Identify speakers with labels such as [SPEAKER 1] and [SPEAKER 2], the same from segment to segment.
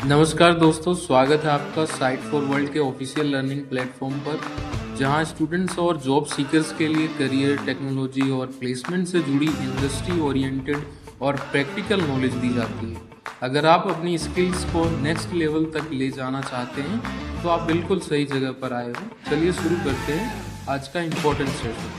[SPEAKER 1] नमस्कार दोस्तों, स्वागत है आपका साइट फॉर वर्ल्ड के ऑफिशियल लर्निंग प्लेटफॉर्म पर, जहां स्टूडेंट्स और जॉब सीकर्स के लिए करियर, टेक्नोलॉजी और प्लेसमेंट से जुड़ी इंडस्ट्री ओरिएंटेड और प्रैक्टिकल नॉलेज दी जाती है। अगर आप अपनी स्किल्स को नेक्स्ट लेवल तक ले जाना चाहते हैं तो आप बिल्कुल सही जगह पर आए हो। चलिए शुरू करते हैं आज का इम्पोर्टेंट सेशन।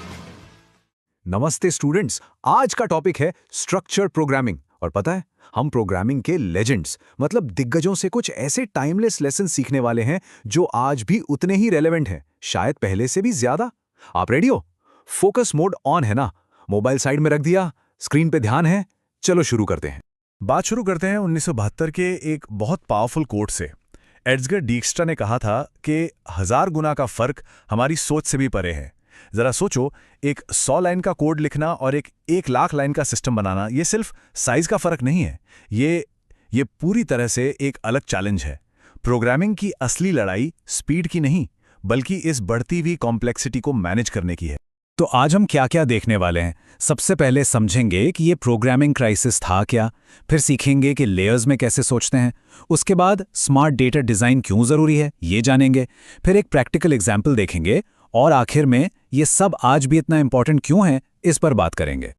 [SPEAKER 2] नमस्ते स्टूडेंट्स, आज का टॉपिक है स्ट्रक्चर प्रोग्रामिंग। और पता है, हम प्रोग्रामिंग के लेजेंड्स मतलब दिग्गजों से कुछ ऐसे टाइमलेस लेसन सीखने वाले हैं जो आज भी उतने ही रेलेवेंट हैं, शायद पहले से भी ज्यादा। आप रेडी हो? फोकस मोड ऑन है ना? मोबाइल साइड में रख दिया, स्क्रीन पे ध्यान है। चलो शुरू करते हैं।
[SPEAKER 3] बात शुरू करते हैं 1972 के एक बहुत पावरफुल कोट से। एड्सगर डीक्स्ट्रा ने कहा था कि 1000 गुना का फर्क हमारी सोच से भी परे है। जरा सोचो, एक 100 लाइन का कोड लिखना और एक 1,00,000 लाइन का सिस्टम बनाना, ये सिर्फ साइज का फर्क नहीं है, ये पूरी तरह से एक अलग चैलेंज है। प्रोग्रामिंग की असली लड़ाई स्पीड की नहीं, बल्कि इस बढ़ती हुई कॉम्प्लेक्सिटी को मैनेज करने की है।
[SPEAKER 2] तो आज हम क्या क्या देखने वाले हैं? सबसे पहले समझेंगे कि ये प्रोग्रामिंग क्राइसिस था क्या, फिर सीखेंगे कि लेयर्स में कैसे सोचते हैं, उसके बाद स्मार्ट डेटा डिज़ाइन क्यों ज़रूरी है ये जानेंगे, फिर एक प्रैक्टिकल एग्जाम्पल देखेंगे, और आखिर में ये सब आज भी इतना इंपॉर्टेंट क्यों है इस पर बात करेंगे।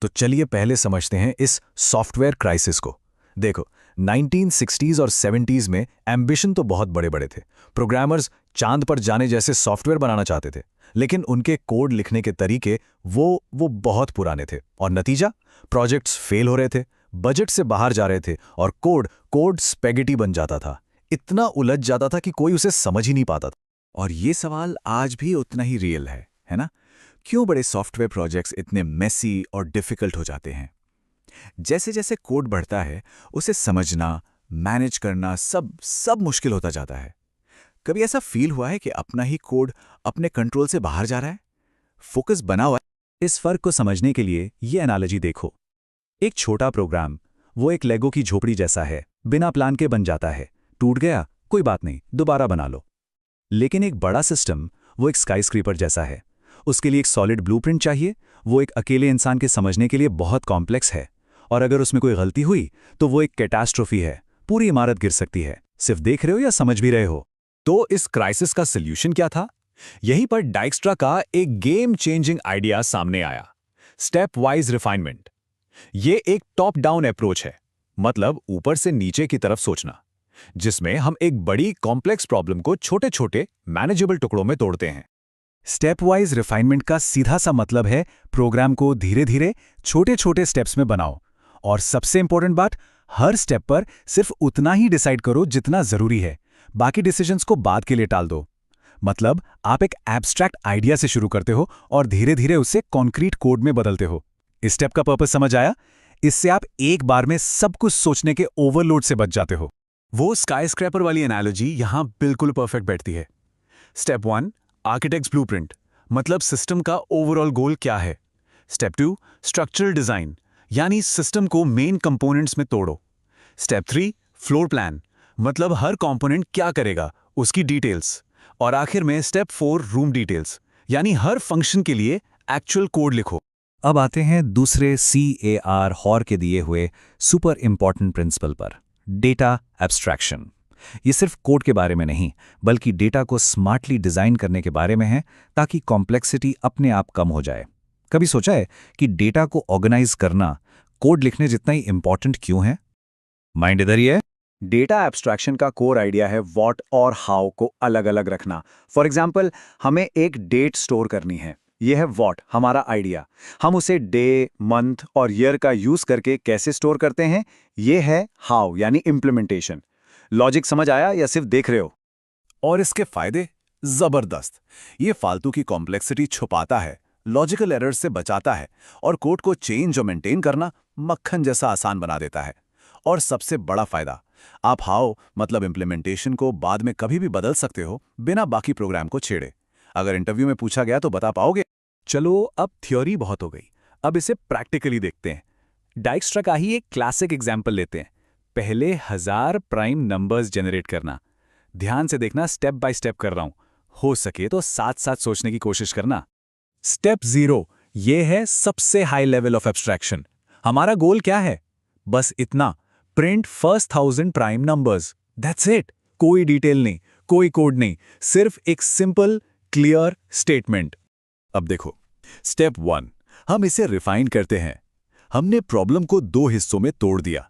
[SPEAKER 2] तो चलिए पहले समझते हैं इस सॉफ्टवेयर क्राइसिस को। देखो, 1960s और 70s में एम्बिशन तो बहुत बड़े बड़े थे। प्रोग्रामर्स चांद पर जाने जैसे सॉफ्टवेयर बनाना चाहते थे, लेकिन उनके कोड लिखने के तरीके वो बहुत पुराने थे, और नतीजा, प्रोजेक्ट्स फेल हो रहे थे, बजट से बाहर जा रहे थे, और कोड स्पेगेटी बन जाता था। इतना उलझ जाता था कि कोई उसे समझ ही नहीं पाता था। और ये सवाल आज भी उतना ही रियल है ना? क्यों बड़े सॉफ्टवेयर प्रोजेक्ट्स इतने मेसी और डिफिकल्ट हो जाते हैं? जैसे जैसे कोड बढ़ता है, उसे समझना, मैनेज करना सब मुश्किल होता जाता है। कभी ऐसा फील हुआ है कि अपना ही कोड अपने कंट्रोल से बाहर जा रहा है? फोकस बना हुआ है। इस फर्क को समझने के लिए ये एनालॉजी देखो। एक छोटा प्रोग्राम वो एक लेगो की झोपड़ी जैसा है, बिना प्लान के बन जाता है। टूट गया, कोई बात नहीं, दोबारा बना लो। लेकिन एक बड़ा सिस्टम वो एक स्काईस्क्रेपर जैसा है। उसके लिए एक सॉलिड ब्लूप्रिंट चाहिए। वो एक अकेले इंसान के समझने के लिए बहुत कॉम्प्लेक्स है, और अगर उसमें कोई गलती हुई तो वो एक कैटास्ट्रोफी है, पूरी इमारत गिर सकती है। सिर्फ देख रहे हो या समझ भी रहे हो? तो इस क्राइसिस का सॉल्यूशन क्या था? यहीं पर डाइक्स्ट्रा का एक गेम चेंजिंग आइडिया सामने आया, स्टेप वाइज रिफाइनमेंट। ये एक टॉप डाउन अप्रोच है, मतलब ऊपर से नीचे की तरफ सोचना, जिसमें हम एक बड़ी कॉम्प्लेक्स प्रॉब्लम को छोटे छोटे मैनेजेबल टुकड़ों में तोड़ते हैं। स्टेप वाइज रिफाइनमेंट का सीधा सा मतलब है प्रोग्राम को धीरे धीरे छोटे छोटे स्टेप्स में बनाओ, और सबसे इंपॉर्टेंट बात, हर स्टेप पर सिर्फ उतना ही डिसाइड करो जितना जरूरी है, बाकी डिसीजंस को बाद के लिए टाल दो। मतलब आप एक एब्स्ट्रैक्ट आइडिया से शुरू करते हो और धीरे धीरे उसे कॉन्क्रीट कोड में बदलते हो। इस स्टेप का पर्पस समझ आया? इससे आप एक बार में सब कुछ सोचने के ओवरलोड से बच जाते हो। वो स्काईस्क्रैपर वाली एनालॉजी यहां बिल्कुल परफेक्ट बैठती है। स्टेप 1, आर्किटेक्ट्स ब्लूप्रिंट, मतलब सिस्टम का ओवरऑल गोल क्या है। स्टेप 2, स्ट्रक्चरल डिजाइन, यानी सिस्टम को मेन कंपोनेंट्स में तोड़ो। स्टेप 3, फ्लोर प्लान, मतलब हर कंपोनेंट क्या करेगा, उसकी डिटेल्स। और आखिर में स्टेप 4, रूम डिटेल्स, यानी हर फंक्शन के लिए एक्चुअल कोड लिखो। अब आते हैं दूसरे CAR हॉर के दिए हुए सुपर इंपॉर्टेंट प्रिंसिपल पर, डेटा एब्स्ट्रैक्शन। ये सिर्फ कोड के बारे में नहीं, बल्कि डेटा को स्मार्टली डिजाइन करने के बारे में है, ताकि कॉम्प्लेक्सिटी अपने आप कम हो जाए। कभी सोचा है कि डेटा को ऑर्गेनाइज करना कोड लिखने जितना ही इंपॉर्टेंट क्यों है? माइंड इधर ही है। डेटा एब्स्ट्रैक्शन का कोर आइडिया है व्हाट और हाउ को अलग अलग रखना। फॉर एग्जाम्पल, हमें एक डेट स्टोर करनी है, यह है व्हाट, हमारा आइडिया। हम उसे डे, मंथ और ईयर का यूज करके कैसे स्टोर करते हैं, यह है हाउ, यानी इंप्लीमेंटेशन। लॉजिक समझ आया या सिर्फ देख रहे हो? और इसके फायदे जबरदस्त। ये फालतू की कॉम्प्लेक्सिटी छुपाता है, लॉजिकल एरर्स से बचाता है, और कोड को चेंज और मेंटेन करना मक्खन जैसा आसान बना देता है। और सबसे बड़ा फायदा, आप हाउ मतलब इंप्लीमेंटेशन को बाद में कभी भी बदल सकते हो, बिना बाकी प्रोग्राम को छेड़े। अगर इंटरव्यू में पूछा गया तो बता पाओगे। चलो, अब थ्योरी बहुत हो गई, अब इसे प्रैक्टिकली देखते हैं। डाइक्स्ट्रा का ही एक क्लासिक एग्जाम्पल लेते हैं। पहले 1000 प्राइम नंबर्स जनरेट करना। ध्यान से देखना, स्टेप बाय स्टेप कर रहा हूं, हो सके तो साथ साथ सोचने की कोशिश करना। स्टेप 0, ये है सबसे हाई लेवल ऑफ एब्स्ट्रैक्शन। हमारा गोल क्या है? बस इतना, print first 1000 prime numbers. That's it. कोई डिटेल नहीं, कोई कोड नहीं, सिर्फ एक सिंपल क्लियर स्टेटमेंट।
[SPEAKER 3] अब देखो, स्टेप 1 हम इसे रिफाइन करते हैं। हमने प्रॉब्लम को 2 हिस्सों में तोड़ दिया।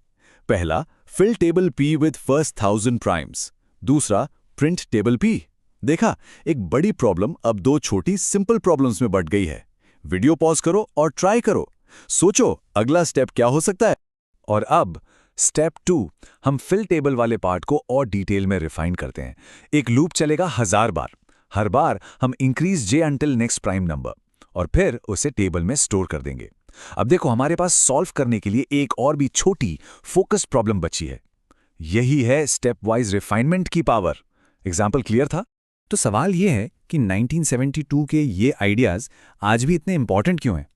[SPEAKER 3] पहला, fill table P with first 1000 primes. दूसरा, प्रिंट टेबल P। देखा, एक बड़ी प्रॉब्लम अब 2 छोटी सिंपल प्रॉब्लम्स में बट गई है। वीडियो पॉज करो और ट्राई करो। सोचो अगला स्टेप क्या हो सकता है। और अब स्टेप 2 हम फिल टेबल वाले पार्ट को और डिटेल में रिफाइन करते हैं। एक लूप चलेगा 1000 बार। हर बार हम increase j until next prime number और फिर उसे टेबल में स्टोर कर देंगे। अब देखो, हमारे पास सॉल्व करने के लिए एक और भी छोटी फोकस्ड प्रॉब्लम बची है। यही है स्टेप वाइज रिफाइनमेंट की पावर। एग्जाम्पल क्लियर था?
[SPEAKER 2] तो सवाल ये है कि 1972 के ये आइडियाज़ आज भी इतने इंपॉर्टेंट क्यों हैं?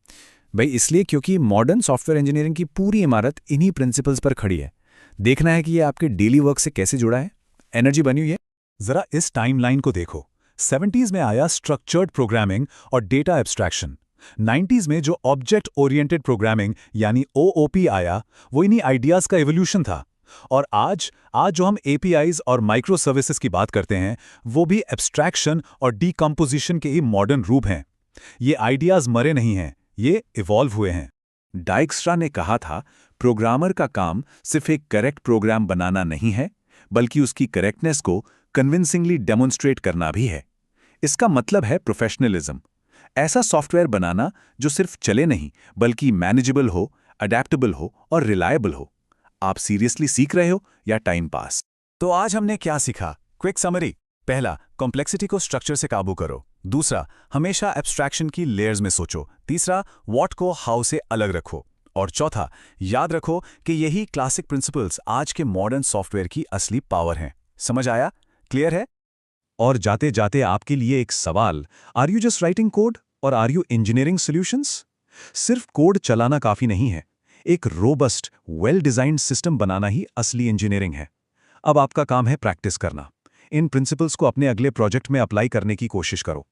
[SPEAKER 2] भाई इसलिए क्योंकि मॉडर्न सॉफ्टवेयर इंजीनियरिंग की पूरी इमारत इन्हीं प्रिंसिपल्स पर खड़ी है। देखना है कि ये आपके डेली वर्क से कैसे जुड़ा है, एनर्जी बनी हुई है।
[SPEAKER 3] जरा इस टाइमलाइन को देखो। 70s में आया स्ट्रक्चर्ड प्रोग्रामिंग और डेटा एब्स्ट्रैक्शन। 90s में जो ऑब्जेक्ट ओरिएंटेड प्रोग्रामिंग यानी OOP आया, वो इन्हीं आइडियाज़ का एवोल्यूशन था। और आज जो हम APIs और माइक्रो सर्विसेज की बात करते हैं, वो भी एब्स्ट्रैक्शन और डीकम्पोजिशन के ही मॉडर्न रूप हैं। ये आइडियाज़ मरे नहीं हैं, ये इवॉल्व हुए हैं। डाइक्स्ट्रा ने कहा था, प्रोग्रामर का काम सिर्फ एक करेक्ट प्रोग्राम बनाना नहीं है, बल्कि उसकी करेक्टनेस को कन्विंसिंगली डेमोन्स्ट्रेट करना भी है। इसका मतलब है प्रोफेशनलिज्म। ऐसा सॉफ्टवेयर बनाना जो सिर्फ चले नहीं, बल्कि मैनेजेबल हो, अडेप्टेबल हो और रिलायबल हो। आप सीरियसली सीख रहे हो या टाइम पास? तो आज हमने क्या सीखा? Quick summary. पहला, कॉम्प्लेक्सिटी को स्ट्रक्चर से काबू करो। दूसरा, हमेशा एब्स्ट्रैक्शन की लेयर्स में सोचो। तीसरा, व्हाट को हाउ से अलग रखो। और चौथा, याद रखो कि यही क्लासिक प्रिंसिपल्स आज के मॉडर्न सॉफ्टवेयर की असली पावर हैं। समझ आया? क्लियर है? और जाते जाते आपके लिए एक सवाल, are you just writing code और आर यू इंजीनियरिंग सॉल्यूशंस? सिर्फ कोड चलाना काफी नहीं है, एक रोबस्ट वेल डिजाइन्ड सिस्टम बनाना ही असली इंजीनियरिंग है। अब आपका काम है प्रैक्टिस करना। इन प्रिंसिपल्स को अपने अगले प्रोजेक्ट में अप्लाई करने की कोशिश करो।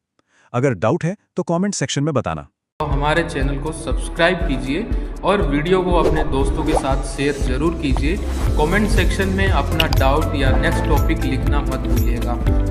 [SPEAKER 3] अगर डाउट है तो कमेंट सेक्शन में बताना।
[SPEAKER 1] तो हमारे चैनल को सब्सक्राइब कीजिए और वीडियो को अपने दोस्तों के साथ शेयर जरूर कीजिए। कमेंट सेक्शन में अपना डाउट या नेक्स्ट टॉपिक लिखना मत भूलिएगा।